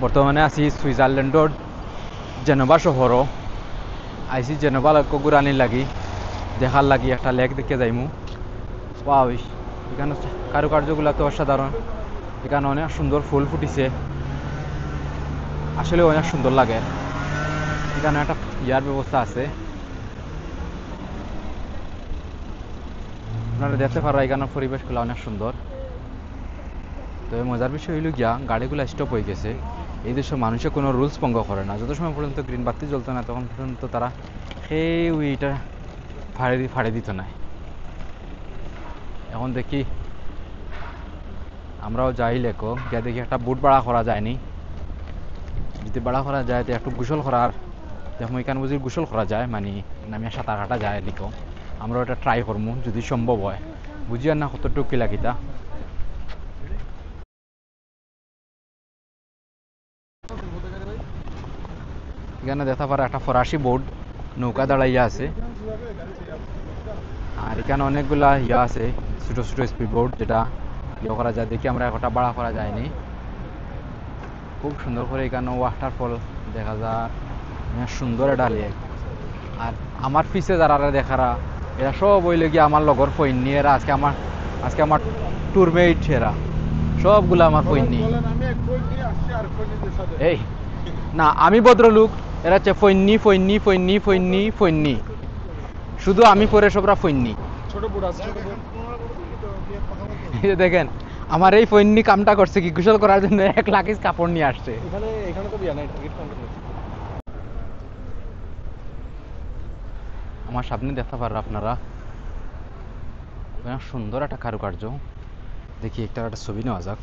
বর্তমানে আছি সুইজারল্যান্ডর জেনেভা শহরও আইসি জেনেভা গুরানি লাগি দেখার লাগি একটা লেক দেখে যাইমু। ওয়াও, এখানে কারুকার্যগুলো তো অসাধারণ। এখানে অনেক সুন্দর ফুল ফুটিছে, আসলে অনেক সুন্দর লাগে। এখানে একটা ইয়ার ব্যবস্থা আছে, আপনারা দেখতে পারা এখানের পরিবেশগুলো অনেক সুন্দর। তবে মজার বিষয় হইল গিয়া গাড়িগুলো স্টপ হয়ে গেছে। এই দেশে মানুষের কোনো রুলস ভঙ্গ করে না। যত সময় পর্যন্ত গ্রিন বাতি জ্বলতো না তখন পর্যন্ত তারা সেই উইটা ফাড়ে দিত না। এখন দেখি আমরাও যাই লেখো গিয়া দেখি একটা বুট ভাড়া করা যায়নি। যদি ভাড়া করা যায় তো একটু গোসল করার দেখো এখানে বুঝি গোসল করা যায়, মানে নামিয়া সাঁতার কাটা যায় লিখো। আমরা ওটা ট্রাই করবো যদি সম্ভব হয়, বুঝি আর না কতটুকু লাগিতা। এখানে দেখা পারে একটা ফরাসি বোর্ড নৌকা দাঁড়াইয়া আছে, আর এখানে অনেকগুলা ইয়া আছে ছোটো ছোটো স্পিড বোর্ড, যেটা ইয়ে করা যায়। দেখি আমরা একটা ভাড়া করা যায়নি। খুব সুন্দর করে এখানে ওয়াটারফল দেখা যায়, সুন্দর একটা লেক। আর আমার পিছে যারা দেখারা এরা সব হইলে গিয়ে আমার লগর ফইনি, এরা আজকে আমার ট্যুরমেট, এরা সবগুলো আমার ফইনি। এই না, আমি ভদ্রলোক, এরা হচ্ছে ফইনি ফইনি ফইনি ফইনি ফইনি, শুধু আমি পরে সবরা ফইনি। দেখেন আমার এই ফইনি কামটা করছে কি, গোসল করার জন্য 1 লাখ কাপড় নিয়ে আসছে। আমার সামনে দেখতে পারেন আপনারা অনেক সুন্দর একটা কারুকার্য। দেখি একটা ছবি নেওয়া যাক।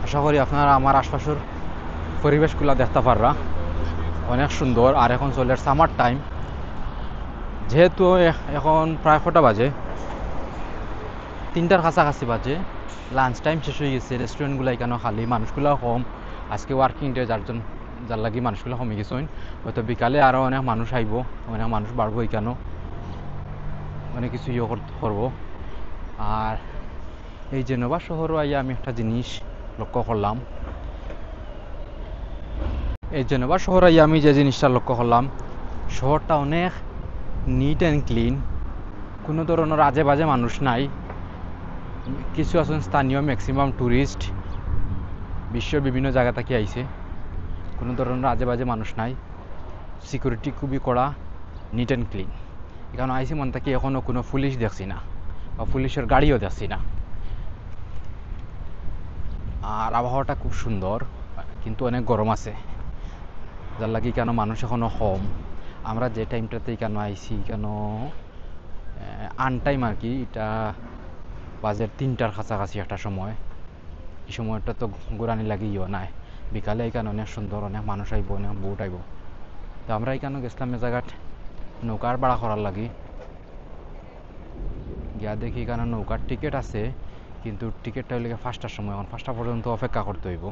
আশা করি আপনারা আমার আশপাশের পরিবেশগুলো দেখতে পাররা অনেক সুন্দর। আর এখন চলে সামার টাইম, যেহেতু এখন প্রায় 4টা বাজে, 3টার কাছাকাছি বাজে, লাঞ্চ টাইম শেষ হয়ে গেছে। রেস্টুরেন্টগুলো এখানে খালি, মানুষগুলো কম। আজকে ওয়ার্কিং ডে, যার লাগি মানুষগুলো কমে গেছেন। হয়তো বিকালে আরও অনেক মানুষ আইব, অনেক মানুষ বাড়বো এখানেও, অনেক কিছু ইয়ে করবো। আর এই জেনেভা শহরও আইয়া আমি একটা জিনিস লক্ষ্য করলাম। এই জেনেভা শহরে আমি যে জিনিসটা লক্ষ্য করলাম, শহরটা অনেক নিট অ্যান্ড ক্লিন, কোনো ধরনের আজে বাজে মানুষ নাই। কিছু আছেন স্থানীয়, ম্যাক্সিমাম ট্যুরিস্ট বিশ্বের বিভিন্ন জায়গা থেকে আইছে। কোনো ধরনের আজে বাজে মানুষ নাই, সিকিউরিটি খুবই কড়া, নিট অ্যান্ড ক্লিন। এখানে আইসি মন থেকে এখনও কোনো পুলিশ দেখছি না, বা পুলিশের গাড়িও দেখছি না। আর আবহাওয়াটা খুব সুন্দর, কিন্তু অনেক গরম আছে, যার লাগে কেন মানুষ এখনও কম। আমরা যে টাইমটাতে কেন আইসি কেন আনটাইম আর কি, এটা বাজে 3টার কাছাকাছি একটা সময়। এই সময়টা তো ঘোরানি লাগিও নাই। বিকালে এখানে অনেক সুন্দর, অনেক মানুষ আইব, অনেক বোট আইব। তো আমরা এখানে গেছিলাম এ জায়গায় নৌকার ভাড়া করার লাগি। গিয়া দেখি এখানে নৌকার টিকিট আছে, কিন্তু টিকিটটা হইলে 5টার সময়, এখন 5টা পর্যন্ত অপেক্ষা করতে হইব।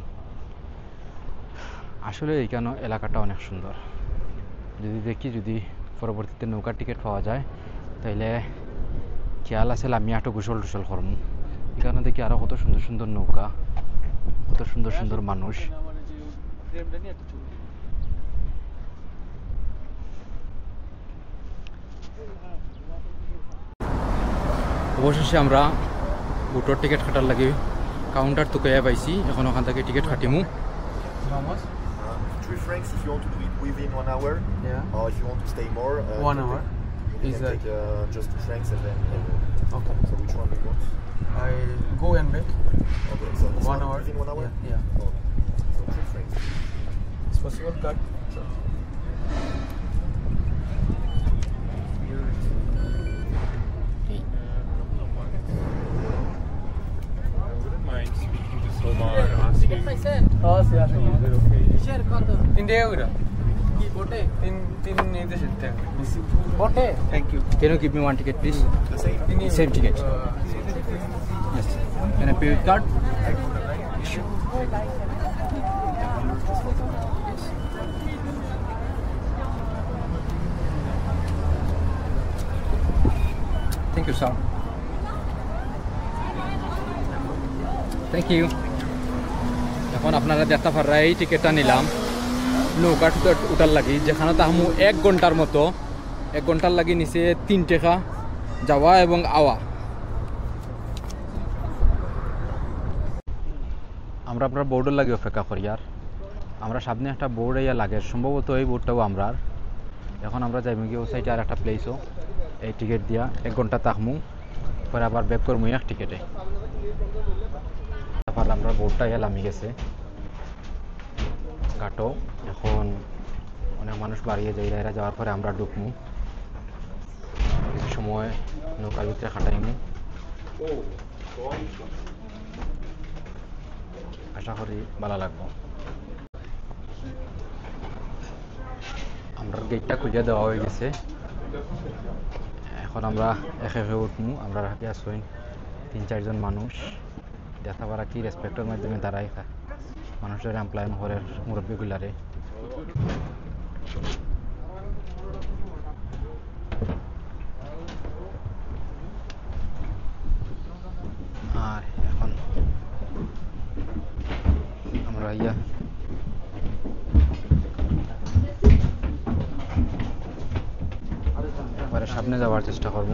আসলে এইখানে এলাকাটা অনেক সুন্দর। যদি পরবর্তীতে নৌকার টিকিট পাওয়া যায় তাইলে খেয়াল আছে আমি একটু গোসল টোসল করবো। এখানে দেখি আরো কত সুন্দর সুন্দর নৌকা, কত সুন্দর সুন্দর মানুষ। অবশেষে আমরা বুটোর টিকিট কাটার লাগে কাউন্টার তো কয়া পাইছি, এখন ওখান থেকে ticket কাটিমু। 3 francs if you want to do it within 1 hour. Yeah. Or if you want to stay more. 1 hour. You Is can that take just 2 francs and then. okay? So which one do you want? I go and back. Okay, so this 1 hour. within 1 hour. Yeah. Okay. So 3 francs. It's possible cut. Sure. Thank you. Can you give me one ticket, please? The same. Same ticket. Yes. Can I pay with card? Sure. Thank you sir, thank you. এখন আপনারা দেখতে পাররা এই টিকিটটা নিলাম নৌকা উঠার লাগি, যেখানে তাহমু 1 ঘন্টার মতো, 1 ঘন্টার লাগি নিচে 3 টাকা যাওয়া এবং আওয়া। আমরা আপনার বোর্ডের লাগে অপেক্ষা করি, আর আমরা সামনে একটা বোর্ড ইয়া লাগে, সম্ভবত এই বোর্ডটাও আমরা। এখন আমরা যাইব গিয়ে ও সাইডে আর একটা প্লেসও, এই টিকিট দিয়া 1 ঘন্টা থাকমু, পরে আবার ব্যাক করমু এক টিকিটে। তারপর আমরা বোর্ডটা ইয়া নামি গেছে ঘাটো, এখন অনেক মানুষ বাড়িয়ে যাই, এরা যাওয়ার পরে আমরা ঢুকমু, কিছু সময় নৌকার ভিতরে খাটাইমু। আশা করি ভালো লাগবো। আমরা গেটটা খুঁজে দেওয়া হয়ে গেছে, এখন আমরা একে একে উঠমু। আমরা হাতে আসই 3-4 জন মানুষ, দেখা পারা কি রেসপেক্টের মাধ্যমে দাঁড়াই মানুষের এমপ্লয়ন ঘরের মুরব্বীগুলারে। আর এখন আমরা এবারে সামনে যাওয়ার চেষ্টা করব।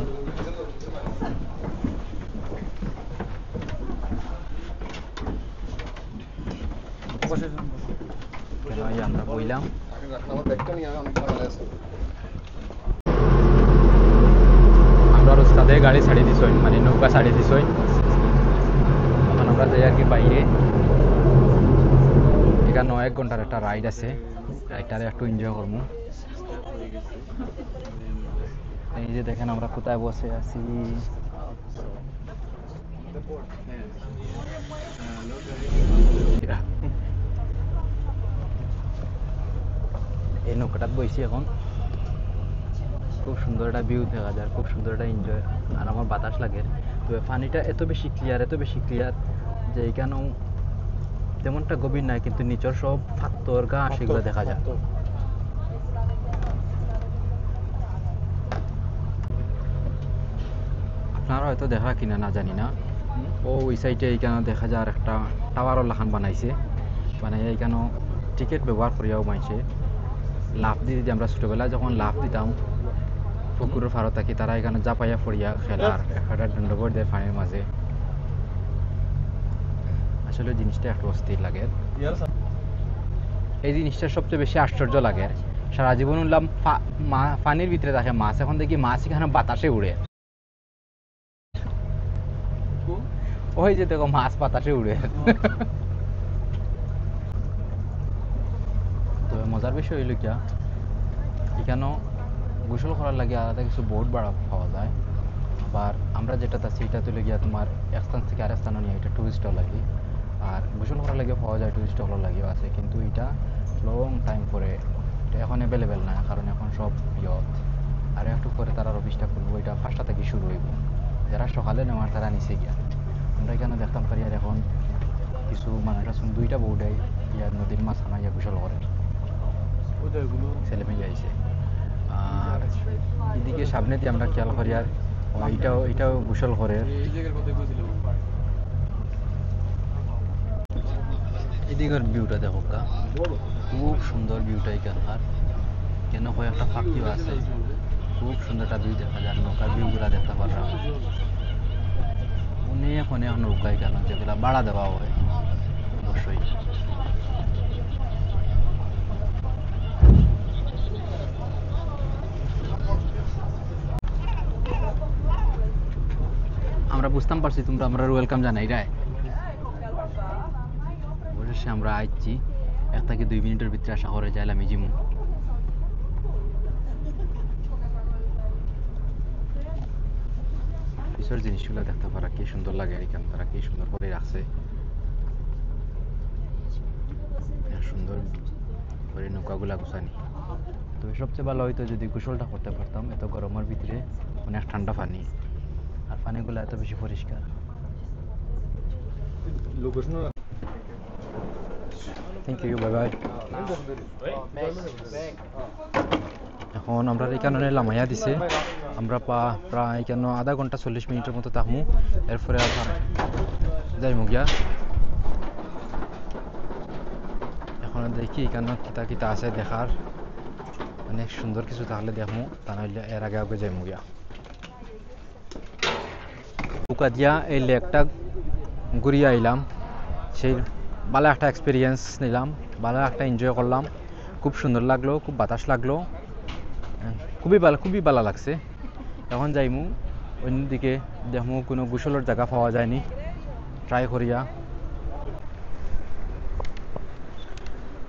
আমরা বইলাম আমরা রাস্তাতে গাড়ি ছাড়ি দিছই, মানে নৌকা ছাড়ি দিছই। এখন আমরা যাই আর কি বাইরে, এখানে 1 ঘন্টার একটা রাইড আছে, রাইডটারে একটু এনজয় করবো। এই যে দেখেন আমরা কোথায় বসে আছি, এই নৌকাটাত বইছি এখন। খুব সুন্দর একটা ভিউ দেখা যায়, খুব সুন্দর একটা এনজয়, আর আমার বাতাস লাগে। তো পানিটা এত বেশি ক্লিয়ার, এত বেশি ক্লিয়ার যে এখানেও তেমনটা গভীর নাই, কিন্তু নিচর সব পাথর ঘাস এগুলো দেখা যায়। আপনারা হয়তো দেখা কিনা না জানি না, ও ওই সাইডে এইখানে দেখা যায় আর একটা টাওয়ারও লাখান বানাইছে, বানাই এইখানেও টিকিট ব্যবহার করিয়াও মাইছে। লাফ দিয়ে আমরা ছোটোবেলায় যখন লাফ দিতাম পুকুরের ফারো থাকি, তারা এখানে জাপাইয়া ফড়িয়া খেলার একটা দণ্ডবোধ দেয় পানির মাঝে। আসলে জিনিসটা একটু অস্থির লাগে। এই জিনিসটা সবচেয়ে বেশি আশ্চর্য লাগে, সারা জীবন উঠলাম পানির ভিতরে থাকে মাছ, এখন দেখি মাছ এখানে বাতাসে উড়ে। ওই যে দেখো মাছ বাতাসে উড়ে। তো মজার বিষয় হইল কিয়া, এখানেও গোসল করার লাগে আলাদা কিছু বোট ভাড়া পাওয়া যায়। আবার আমরা যেটা আছি এটা তুলে গিয়া তোমার এক স্থান থেকে আরেক স্থানে নিয়ে, এটা টুরিস্টও লাগে। আর গোসল করার লাগে পাওয়া যায়, টুরিস্টগুলোর লাগেও আছে, কিন্তু এটা লং টাইম পরে, এটা এখন অ্যাভেলেবেল না, কারণ এখন সব ইয়ত। আর একটু পরে তারা অফিসটা করবো, এটা 5টা থেকে শুরু হইব। যারা সকালে নেওয়ার তারা নিচে গিয়া আমরা এখানে দেখতাম পারি। আর এখন কিছু মানুষ আছেন 2টা বোর্ডে ইয়ার নদীর মাঝখানে ইয়া গোসল করে, ছেলে মেয়ে আইছে। আর এদিকে সামনে দিয়ে আমরা খেয়াল করি, আর এটাও গোসল করে। এদিকের ভিউটা দেখো, খুব সুন্দর ভিউটা এখানকার। কেন কয়েকটা পাখিও আছে, খুব সুন্দর একটা ভিউ দেখা যায়। নৌকার ভিউগুলা দেখতে পারলাম, অনেক অনেক নৌকা এখানে, যেগুলা ভাড়া দেওয়া হয় অবশ্যই। আমরা বুঝতাম পারছি তোমরা আমরা ওয়েলকাম জানাই রায়। অবশেষে আমরা আইছি, 1 থেকে 2 মিনিটের ভিতরে আশা করে যাইলাম ইজিমু। পিছর জিনিসগুলো দেখতে পারা কি সুন্দর লাগে, এখান তারা কি সুন্দর করে রাখছে, সুন্দর করে নৌকাগুলা গুছানি। তো সবচেয়ে ভালো হইতো যদি গোসলটা করতে পারতাম, এত গরমের ভিতরে অনেক ঠান্ডা পানি, আর পানিগুলো এত বেশি পরিষ্কার। Thank you, bye bye. এখন আমরা এখানে লামাইয়া দিছে, আমরা প্রায় এখানে আধা ঘন্টা 40 মিনিটের মতো থাকবো, এরপরে আবার যাইমু গিয়া। এখন দেখি এখানে কিতা কিতা আছে দেখার, অনেক সুন্দর কিছু থাকলে দেখবো, তা নাহলে এর আগে আগে যাইমু গিয়া। উকা দিয়া এই লেকটা ঘুরিয়ে আইলাম, সেই ভালো একটা এক্সপিরিয়েন্স নিলাম, ভালো একটা এনজয় করলাম, খুব সুন্দর লাগলো, খুব বাতাস লাগলো, খুবই ভালো লাগছে। এখন যাইমু অন্যদিকে, দেখমু কোনো গোসলের জায়গা পাওয়া যায়নি, ট্রাই করিয়া।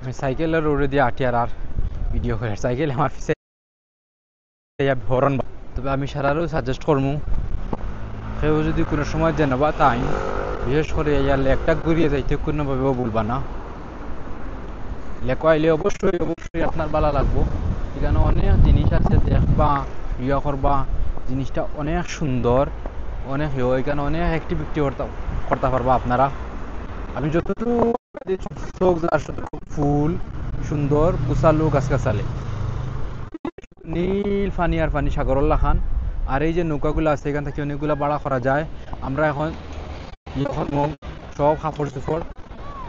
আমি সাইকেলের রোডে দিয়ে আটিয়ার আর ভিডিও করে, সাইকেল আমার পিছে হরন। তবে আমি সারারও সাজেস্ট করবো, কেউ যদি কোনো সময় জানাবা তাই বিশেষ করে ইয়ার লেকটা ঘুরিয়ে যাইতে কোনোভাবেও বলবা না। লেক আইলে অবশ্যই আপনার ভালো লাগবো। এখানে অনেক জিনিস আছে দেখবা, ইয়া করবা, জিনিসটা অনেক সুন্দর, অনেক এখানে অনেক অ্যাক্টিভিটি করতে পারবা আপনারা। আমি যতটুকু ফুল সুন্দর গুছালো, গাছগাছালি, নীল পানি আর পানি, সাগরের লাখান। আর এই যে নৌকাগুলো আছে এখান থেকে অনেকগুলো ভাড়া করা যায়। আমরা এখন সব কাপড় চোপড়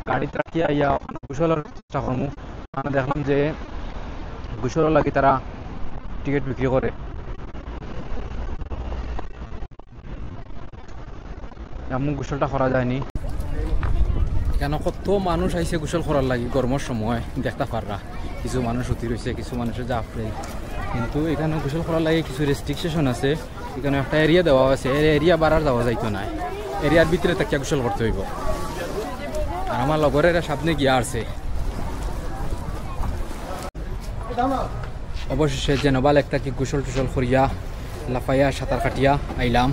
গাড়িতে রাখিয়া ইয়া গোসলের চেষ্টা করবো। আমরা দেখলাম যে গোসলের লাগি তারা টিকিট বিক্রি করে। এমন গোসলটা করা যায়নি কেন, কত মানুষ আইসে গোসল করার লাগি গরমের সময় দেখতে পাররা। কিছু মানুষ উঠি রয়েছে, কিছু মানুষের জাফরে, কিন্তু এখানে গোসল করার লাগে কিছু রেস্ট্রিকশন আছে। এখানে একটা এরিয়া দেওয়া আছে, এরিয়া বাড়ার যাওয়া যাইতো না, এরিয়ার ভিতরে তাকে গোসল করতে হইব। আর আমার লগরেরা সামনে গিয়া আছে। অবশেষে জেনবাল একটা কি গোসল টুসল করিয়া লাফাইয়া সাঁতার কাটিয়া আইলাম।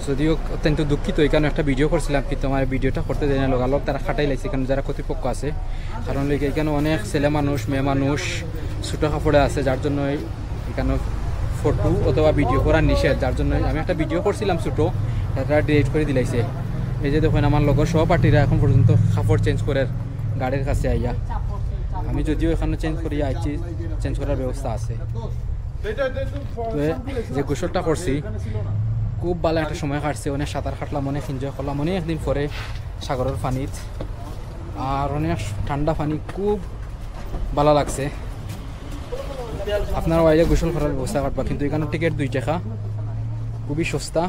যদিও অত্যন্ত দুঃখিত, এখানে একটা ভিডিও করছিলাম কিন্তু আমার ভিডিওটা করতে দেয় না, লোকালক তারা খাটাই লাগছে এখানে যারা কর্তৃপক্ষ আছে। কারণ এখানে অনেক ছেলে মানুষ, মেয়ে মানুষ ছোটো কাপড়ে আছে, যার জন্য এখানে ফটো অথবা ভিডিও করার নিষেধ। যার জন্য আমি একটা ভিডিও করছিলাম ছোটো, তারা ডিলিট করে দিলাইছে। এই যে দেখুন আমার লগর সহপাঠীরা এখন পর্যন্ত কাপড় চেঞ্জ করে গাড়ির কাছে আইয়া। আমি যদিও এখানে চেঞ্জ করিয়া আইছি, চেঞ্জ করার ব্যবস্থা আছে। যে গোসলটা করছি খুব ভালো একটা সময় কাটছে, অনেক সাঁতার কাটলাম, অনেক এনজয় করলাম অনেকদিন পরে সাগরের পানিত। আর অনেক ঠান্ডা পানি, খুব ভালো লাগছে। আপনারা বাইরে গোসল করার ব্যবস্থা করবা, কিন্তু এখানে টিকিট 2 টাকা, খুবই সস্তা।